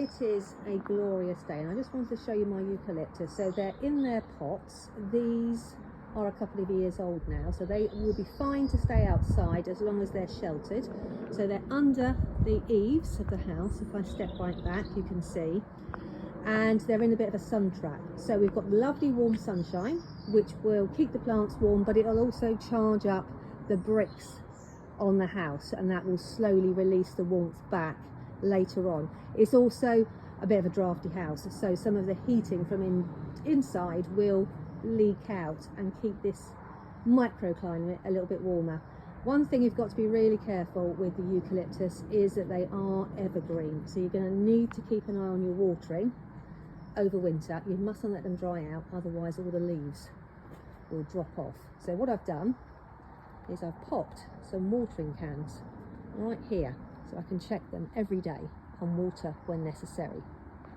It is a glorious day, and I just wanted to show you my eucalyptus. So they're in their pots. These are a couple of years old now, so they will be fine to stay outside as long as they're sheltered. So they're under the eaves of the house. If I step right back, you can see, and they're in a bit of a sun trap. So we've got lovely warm sunshine, which will keep the plants warm, but it'll also charge up the bricks on the house, and that will slowly release the warmth back later on. It's also a bit of a drafty house, so some of the heating from inside will leak out and keep this microclimate a little bit warmer. One thing you've got to be really careful with the eucalyptus is that they are evergreen, so you're going to need to keep an eye on your watering over winter. You mustn't let them dry out, otherwise all the leaves will drop off. So what I've done is I've popped some watering cans right here, so I can check them every day and water when necessary.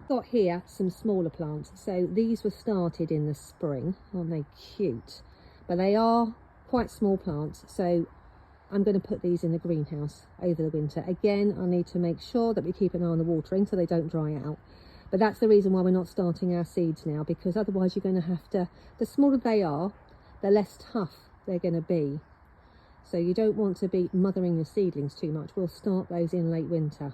Got here some smaller plants, so these were started in the spring. Aren't they cute? But they are quite small plants, so I'm going to put these in the greenhouse over the winter. Again, I need to make sure that we keep an eye on the watering so they don't dry out. But that's the reason why we're not starting our seeds now, because otherwise you're going to have to, the smaller they are, the less tough they're going to be. So you don't want to be mothering the seedlings too much. We'll start those in late winter.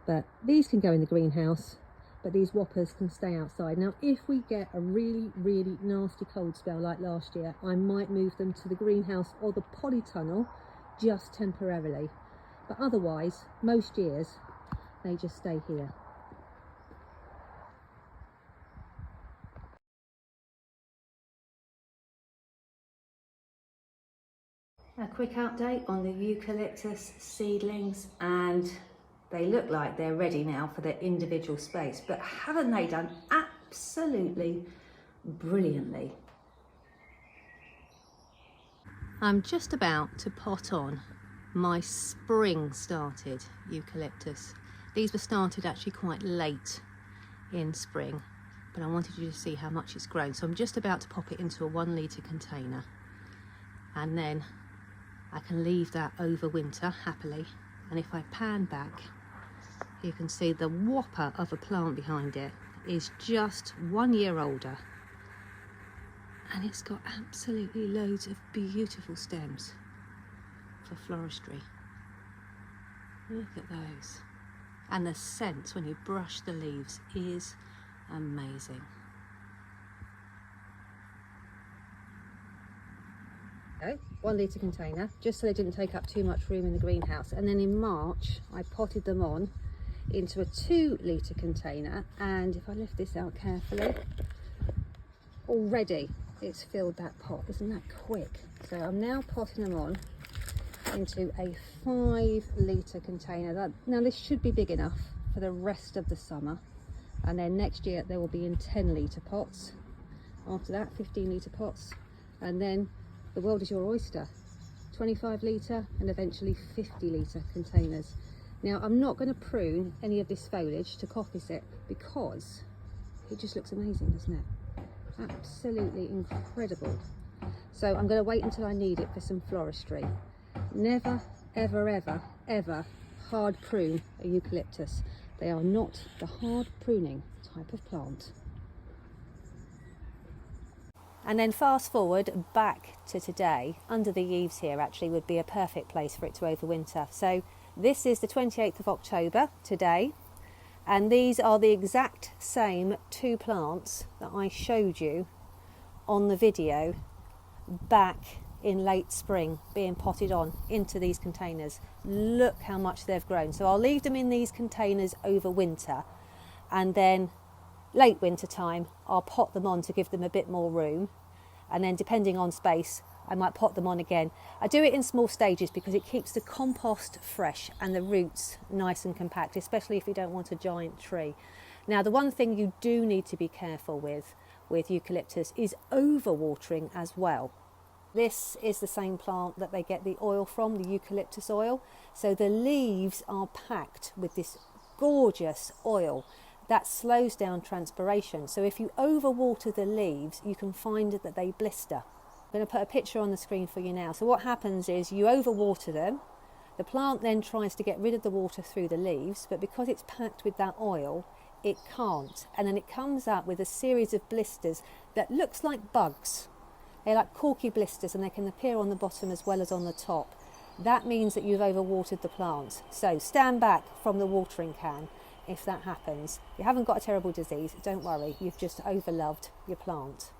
But these can go in the greenhouse, but these whoppers can stay outside. Now, if we get a really, really nasty cold spell like last year, I might move them to the greenhouse or the polytunnel just temporarily. But otherwise, most years, they just stay here. A quick update on the eucalyptus seedlings, and they look like they're ready now for their individual space, but haven't they done absolutely brilliantly? I'm just about to pot on my spring started eucalyptus. These were started actually quite late in spring, but I wanted you to see how much it's grown. So I'm just about to pop it into a 1 litre container, and then I can leave that over winter happily. And if I pan back, you can see the whopper of a plant behind it is just 1 year older, and it's got absolutely loads of beautiful stems for floristry. Look at those. And the scent when you brush the leaves is amazing. 1 litre container, just so they didn't take up too much room in the greenhouse. And then in March I potted them on into a 2 litre container, and if I lift this out carefully, already it's filled that pot. Isn't that quick? So I'm now potting them on into a 5 litre container. Now this should be big enough for the rest of the summer, and then next year they will be in 10 litre pots, after that 15 litre pots, and then the world is your oyster. 25 litre and eventually 50 litre containers. Now I'm not going to prune any of this foliage to coppice it, because it just looks amazing, doesn't it? Absolutely incredible. So I'm going to wait until I need it for some floristry. Never, ever, ever, ever hard prune a eucalyptus. They are not the hard pruning type of plant. And then fast forward back to today, under the eaves here actually would be a perfect place for it to overwinter. So this is the 28th of October today, and these are the exact same 2 plants that I showed you on the video back in late spring, being potted on into these containers. Look how much they've grown. So I'll leave them in these containers over winter, and then late winter time I'll pot them on to give them a bit more room, and then depending on space I might pot them on again. I do it in small stages because it keeps the compost fresh and the roots nice and compact, especially if you don't want a giant tree. Now the one thing you do need to be careful with eucalyptus is overwatering as well. This is the same plant that they get the oil from, the eucalyptus oil. So the leaves are packed with this gorgeous oil that slows down transpiration. So if you overwater the leaves, you can find that they blister. I'm going to put a picture on the screen for you now. So what happens is you overwater them, The plant then tries to get rid of the water through the leaves, but because it's packed with that oil, it can't. And then it comes out with a series of blisters that looks like bugs. They're like corky blisters, and they can appear on the bottom as well as on the top. That means that you've overwatered the plant. So stand back from the watering can if that happens. You haven't got a terrible disease, don't worry, you've just overloved your plant.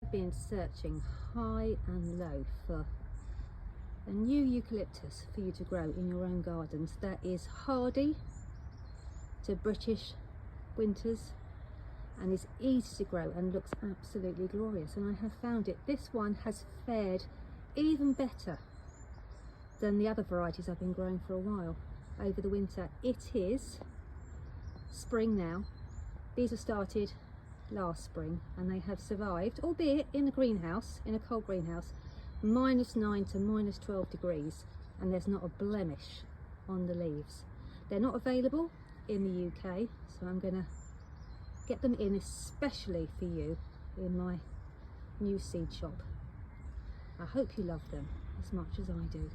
I've been searching high and low for a new eucalyptus for you to grow in your own gardens that is hardy to British winters and is easy to grow and looks absolutely glorious, and I have found it. This one has fared even better than the other varieties I've been growing for a while over the winter. It is spring now. These were started last spring and they have survived, albeit in a greenhouse, in a cold greenhouse, -9 to -12 degrees, and there's not a blemish on the leaves. They're not available in the UK, so I'm going to get them in especially for you in my new seed shop. I hope you love them as much as I do.